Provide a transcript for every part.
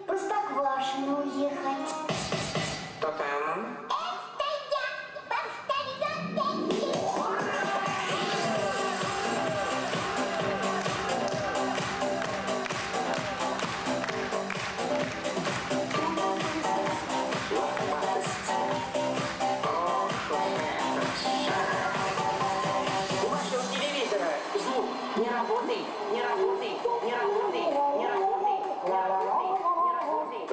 Простоквашино уехать. Кто там? Это я, повторю песни. У вашего телевизора звук не работает, не работает, не работает, не работает, не работает, не работает.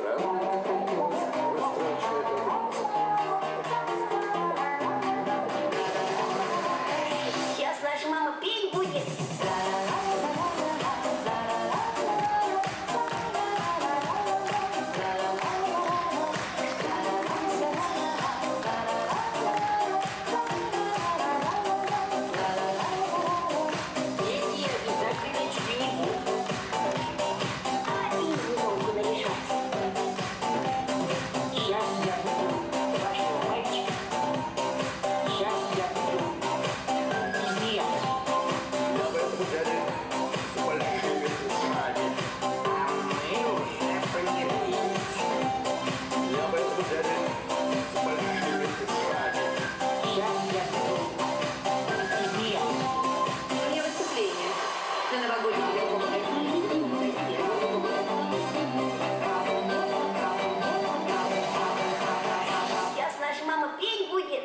Сейчас наша мама петь будет. Дети обязательно чуть-чуть. А ты немного нарешать. Сейчас я буду вашего мальчика. Сейчас я буду изменять. Я в этом деле с большими ушами. А мы уже помирились. Я в этом деле с большими ушами. Сейчас я буду изменять. У меня выступление на новогоднем Сейчас наша мама петь будет.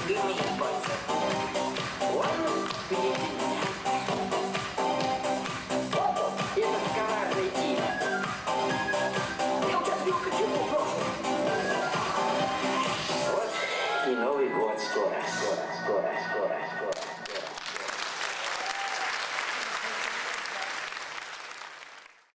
для моих пальцев. Он перейти. Это коварное имя. Я участвую в чему прошлом. Вот и Новый год скоро.